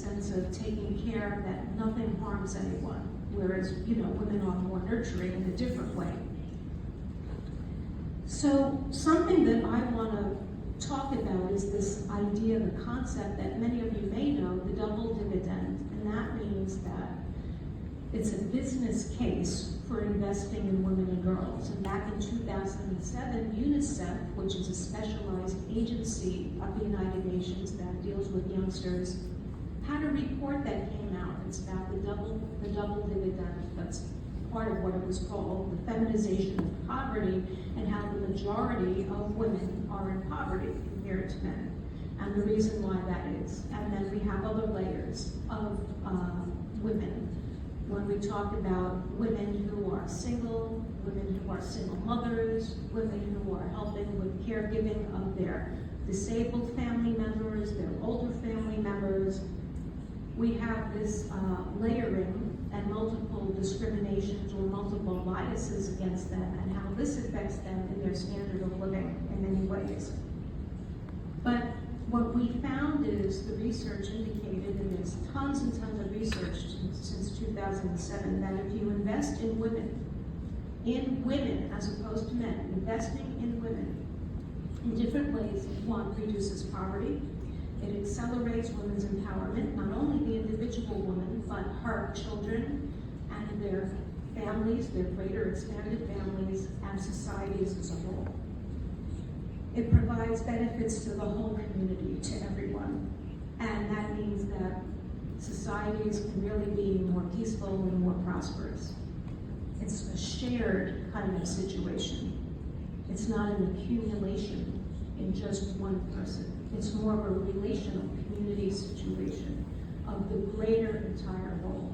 sense of taking care that nothing harms anyone, whereas, women are more nurturing in a different way. So something that I want to talk about is this idea, the concept that many of you may know, the double dividend, and that means that it's a business case for investing in women and girls. And back in 2007, UNICEF, which is a specialized agency of the United Nations that deals with youngsters, had a report that came out. It's about the double dividend. That's part of what it was called, the feminization of poverty, and how the majority of women are in poverty compared to men, and the reason why that is. And then we have other layers of women. When we talk about women who are single, women who are single mothers, women who are helping with caregiving of their disabled family members, their older family members, we have this layering and multiple discriminations or multiple biases against them, and how this affects them in their standard of living in many ways. But what we found is the research indicated, and there's tons and tons of research since 2007, that if you invest in women as opposed to men, investing in women in different ways, one, reduces poverty. It accelerates women's empowerment, not only the individual woman, but her children and their families, their greater expanded families, and societies as a whole. It provides benefits to the whole community, to everyone. And that means that societies can really be more peaceful and more prosperous. It's a shared kind of situation. It's not an accumulation in just one person. It's more of a relational community situation of the greater entire whole.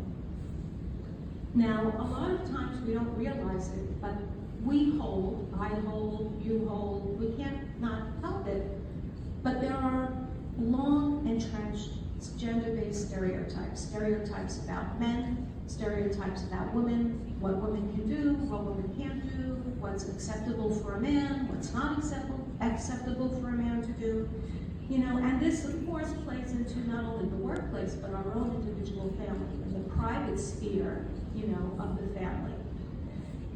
Now, a lot of times we don't realize it, but we hold, I hold, you hold, we can't not help it, but there are long entrenched gender-based stereotypes about men, stereotypes about women, what women can do, what women can't do, what's acceptable for a man, what's not acceptable for a man to do. And this of course plays into not only the workplace, but our own individual family and the private sphere, of the family.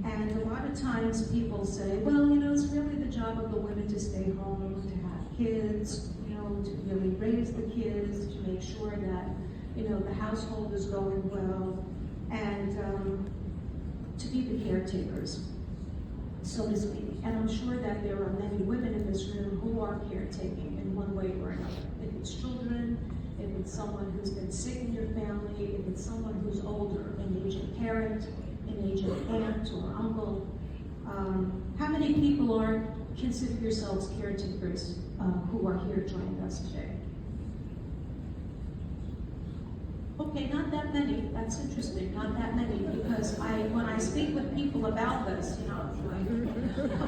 And a lot of times people say, well, it's really the job of the women to stay home, to have kids, to really raise the kids, to make sure that, the household is going well, and to be the caretakers, so to speak. And I'm sure that there are many women in this room who are caretaking in one way or another. If it's children, if it's someone who's been sick in your family, if it's someone who's older, an aging parent, an aging aunt or uncle. How many people consider yourselves caretakers who are here joining us today? Okay, not that many. That's interesting, not that many, because when I speak with people about this,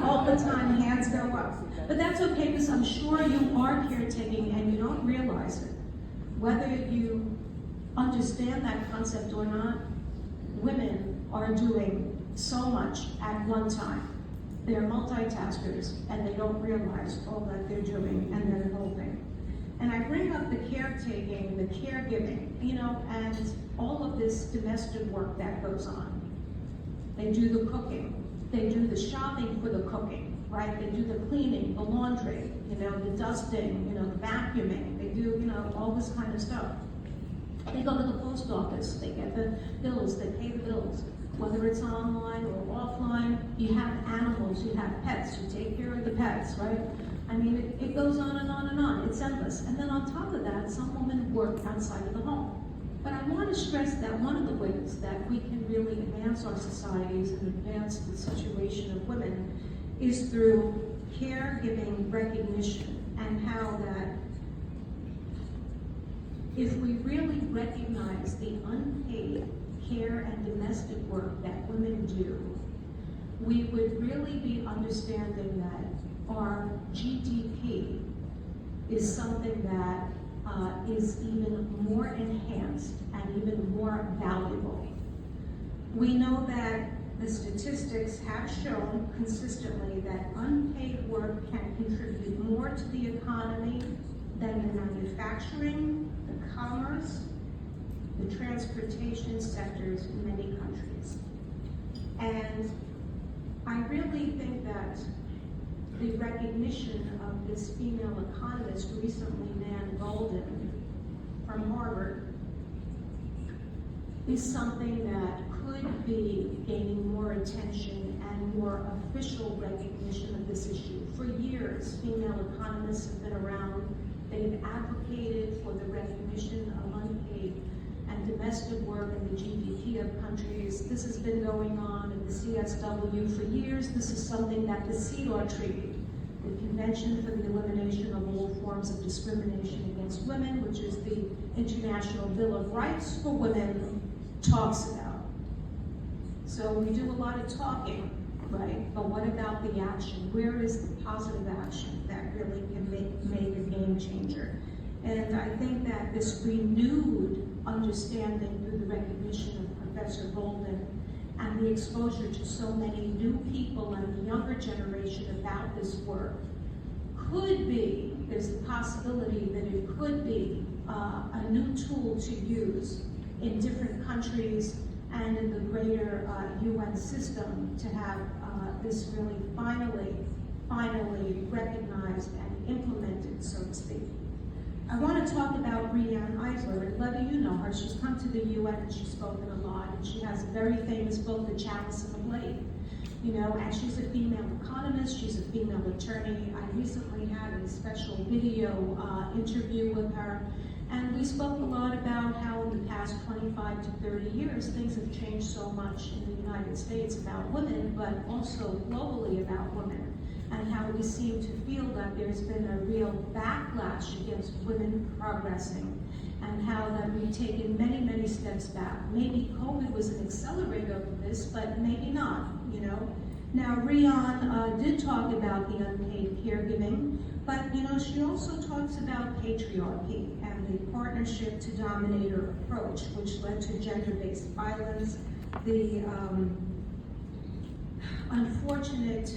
all the time hands go up. But that's okay, because I'm sure you are caretaking and you don't realize it. Whether you understand that concept or not, women are doing so much at one time. They're multitaskers and they don't realize all that they're doing and they're involving. And I bring up the caretaking, the caregiving, and all of this domestic work that goes on. They do the cooking, they do the shopping for the cooking, right? They do the cleaning, the laundry, the dusting, the vacuuming. They do, all this kind of stuff. They go to the post office, they get the bills, they pay the bills. Whether it's online or offline, you have animals, you have pets, you take care of the pets, right? I mean, it goes on and on and on, it's endless. And then on top of that, some women work outside of the home. But I want to stress that one of the ways that we can really advance our societies and advance the situation of women is through caregiving recognition, and how that if we really recognize the unpaid care and domestic work that women do, we would really be understanding that our GDP is something that is even more enhanced and even more valuable. We know that the statistics have shown consistently that unpaid work can contribute more to the economy than the manufacturing, the commerce, the transportation sectors in many countries. And I really think that the recognition of this female economist, recently Nan Golden from Harvard, is something that could be gaining more attention and more official recognition of this issue. For years, female economists have been around. They've advocated for the recognition of unpaid and domestic work in the GDP of countries. This has been going on in the CSW for years. This is something that the CEDAW Treaty, the Convention for the Elimination of All Forms of Discrimination Against Women, which is the International Bill of Rights for Women, talks about. So we do a lot of talking, right? But what about the action? Where is the positive action that really can make a game changer? And I think that this renewed understanding through the recognition of Professor Golden and the exposure to so many new people and the younger generation about this work could be, there's the possibility that it could be a new tool to use in different countries and in the greater UN system to have this really finally recognized and implemented, so to speak. I want to talk about Breanne Eisler, and Levy, you know her. She's come to the UN and she's spoken a lot, and she has a very famous book, The Chalice and the Blade. You know, and she's a female economist, she's a female attorney. I recently had a special video interview with her, and we spoke a lot about how in the past 25 to 30 years, things have changed so much in the United States about women, but also globally about women, and how we seem to feel that there's been a real backlash against women progressing, and how that we've taken many, many steps back. Maybe COVID was an accelerator of this, but maybe not, you know. Now, Breanne did talk about the unpaid caregiving, but, you know, she also talks about patriarchy and the partnership to dominator approach, which led to gender-based violence, the unfortunate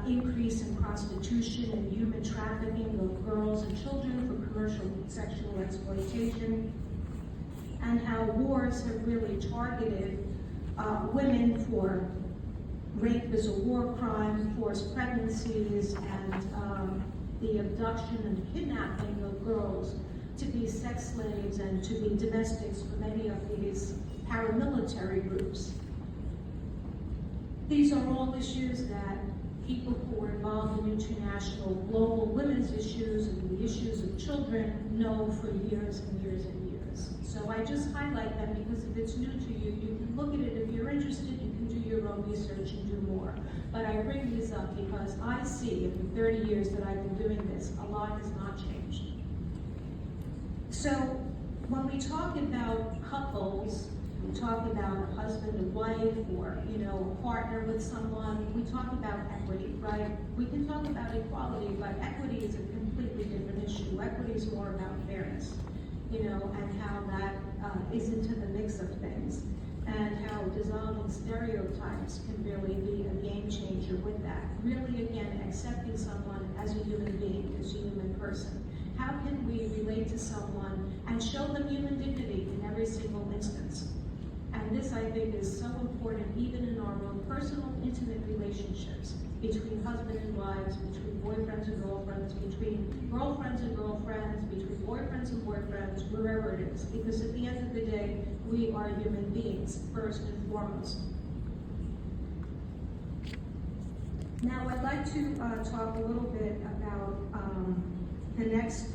increase in prostitution and human trafficking of girls and children for commercial sexual exploitation, and how wars have really targeted women for rape as a war crime, forced pregnancies, and the abduction and kidnapping of girls to be sex slaves and to be domestics for many of these paramilitary groups. These are all issues that people who are involved in international global women's issues and the issues of children know for years and years and years. So I just highlight them because if it's new to you, you can look at it. If you're interested, you can do your own research and do more. But I bring this up because I see in the 30 years that I've been doing this, a lot has not changed. So when we talk about couples, we talk about a husband and wife, or, you know, a partner with someone, we talk about equity, right? We can talk about equality, but equity is a completely different issue. Equity is more about fairness, you know, and how that is into the mix of things, and how dissolving stereotypes can really be a game changer with that. Really, again, accepting someone as a human being, as a human person. How can we relate to someone and show them human dignity in every single instance? And this, I think, is so important even in our own personal, intimate relationships between husband and wives, between boyfriends and girlfriends, between girlfriends and girlfriends, between boyfriends and boyfriends, wherever it is. Because at the end of the day, we are human beings, first and foremost. Now, I'd like to talk a little bit about the next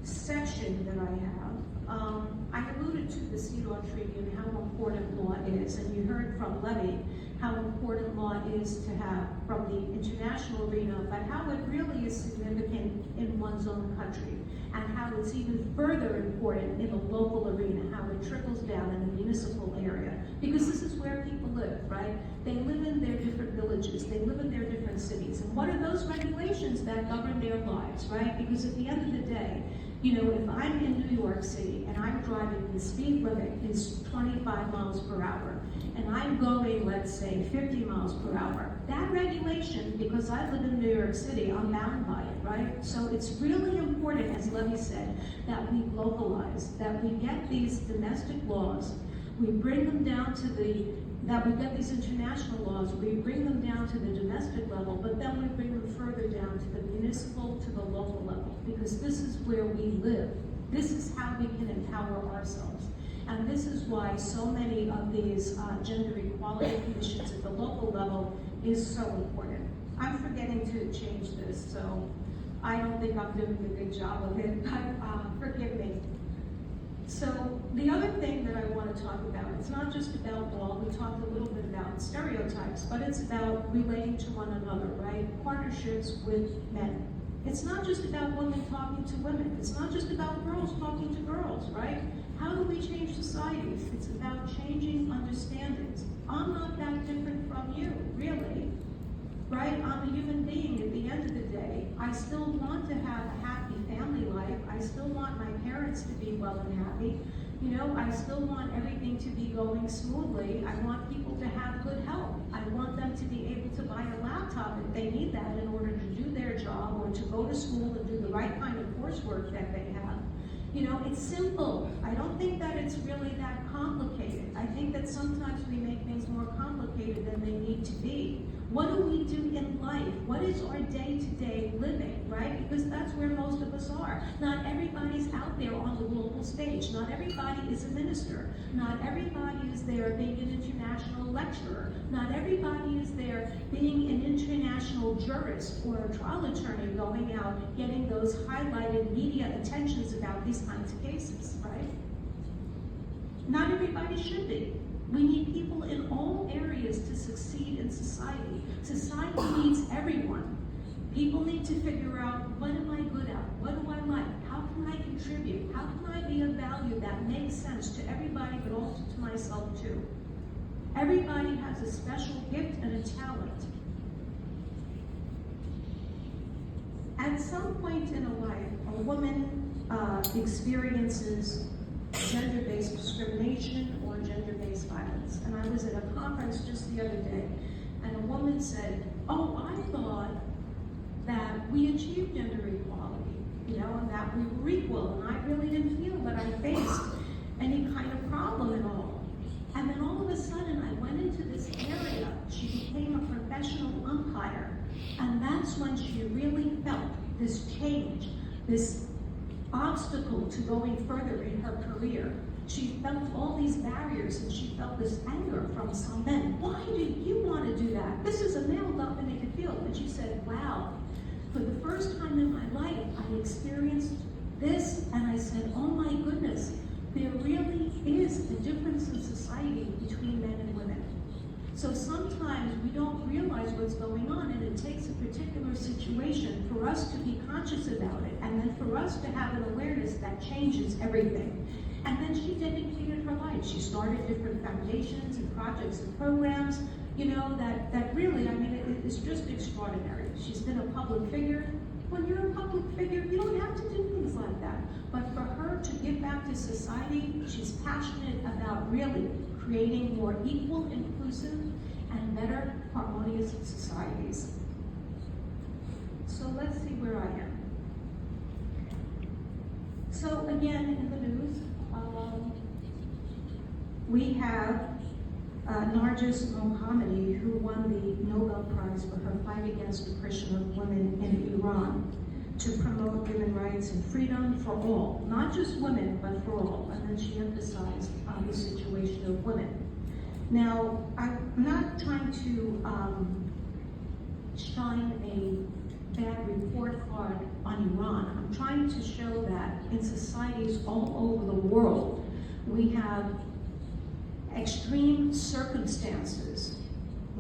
section that I have. I alluded to the CEDAW Treaty and how important law is, and you heard from Levy how important law is to have from the international arena, but how it really is significant in one's own country, and how it's even further important in the local arena, how it trickles down in the municipal area, because this is where people live, right? They live in their different villages, they live in their different cities, and what are those regulations that govern their lives, right? Because at the end of the day, You know, if I'm in New York City and I'm driving, the speed limit is 25 miles per hour, and I'm going, let's say, 50 miles per hour, that regulation, because I live in New York City, I'm bound by it, right? So it's really important, as Levy said, that we localize, that we get these domestic laws, we bring them down to that we get these international laws, we bring them down to the domestic level, but then we bring them further down to the municipal, to the local level, because this is where we live. This is how we can empower ourselves. And this is why so many of these gender equality commissions at the local level is so important. I'm forgetting to change this, so I don't think I'm doing a good job of it, but forgive me. So the other thing that I want to talk about, it's not just about law, we talked a little bit about stereotypes, but it's about relating to one another, right? Partnerships with men. It's not just about women talking to women. It's not just about girls talking to girls, right? How do we change societies? It's about changing understandings. I'm not that different from you, really, right? I'm a human being at the end of the day. I still want to have a happy family life. I still want my parents to be well and happy. You know, I still want everything to be going smoothly. I want people to have good health. I want them to be able to buy a laptop if they need that in order to do their job or to go to school and do the right kind of coursework that they have. You know, it's simple. I don't think that it's really that complicated. I think that sometimes we make things more complicated than they need to be. What do we do in life? What is our day-to-day living, right? Because that's where most of us are. Not everybody's out there on the global stage. Not everybody is a minister. Not everybody is there being an international lecturer. Not everybody is there being an international jurist or a trial attorney going out getting those highlighted media attentions about these kinds of cases, right? Not everybody should be. We need people in all areas to succeed in society. Society needs everyone. People need to figure out, what am I good at? What do I like? How can I contribute? How can I be of value that makes sense to everybody, but also to myself too? Everybody has a special gift and a talent. At some point in a life, a woman experiences gender-based discrimination or gender-based violence. And I was at a conference just the other day, and a woman said, oh, I thought that we achieved gender equality, you know, and that we were equal, and I really didn't feel that I faced any kind of problem at all. And then all of a sudden, I went into this area. She became a professional umpire, and that's when she really felt this change, this obstacle to going further in her career. She felt all these barriers, and she felt this anger from some men. Why do you want to do that? This is a male-dominated field. And she said, wow, for the first time in my life, I experienced this, and I said, oh my goodness, there really is a difference in society between men and women. So sometimes we don't realize what's going on, and it takes a particular situation for us to be conscious about it, and then for us to have an awareness that changes everything. And then she dedicated her life. She started different foundations and projects and programs, you know, that really, I mean, it's just extraordinary. She's been a public figure. When you're a public figure, you don't have to do things like that. But for her to give back to society, she's passionate about really creating more equal, inclusive, and better harmonious societies. So let's see where I am. So again, in the news, we have Narges Mohammadi, who won the Nobel Prize for her fight against oppression of women in Iran to promote human rights and freedom for all, not just women, but for all. And then she emphasized the situation of women. Now, I'm not trying to shine a bad report card on Iran. I'm trying to show that in societies all over the world, we have extreme circumstances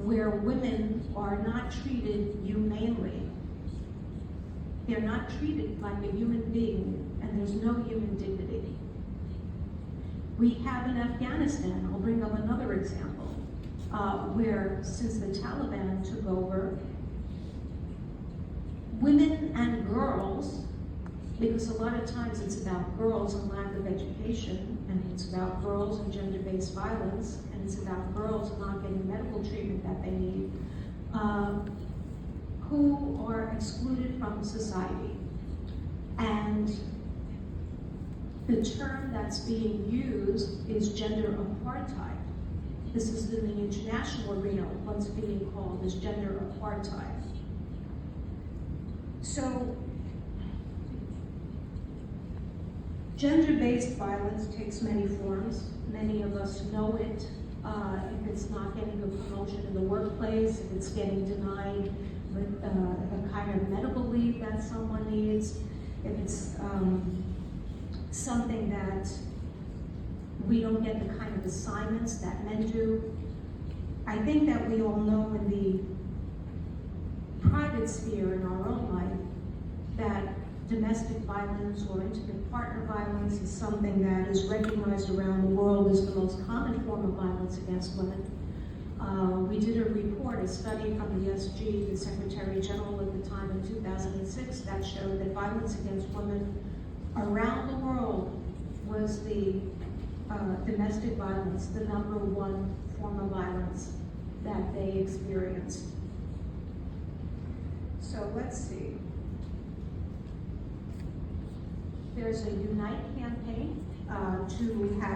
where women are not treated humanely. They're not treated like a human being, and there's no human dignity. We have in Afghanistan, I'll bring up another example, where since the Taliban took over, women and girls Because a lot of times it's about girls and lack of education, and it's about girls and gender-based violence, and it's about girls not getting medical treatment that they need, who are excluded from society. And the term that's being used is gender apartheid. This is in the international arena, what's being called is gender apartheid. So, gender-based violence takes many forms. Many of us know it. If it's not getting a promotion in the workplace, if it's getting denied the kind of medical leave that someone needs, if it's something that we don't get the kind of assignments that men do. I think that we all know in the private sphere in our own life that domestic violence or intimate partner violence is something that is recognized around the world as the most common form of violence against women. We did a report, a study from the SG, the Secretary General at the time in 2006, that showed that violence against women around the world was the domestic violence, the #1 form of violence that they experienced. So let's see. There's a Unite campaign to have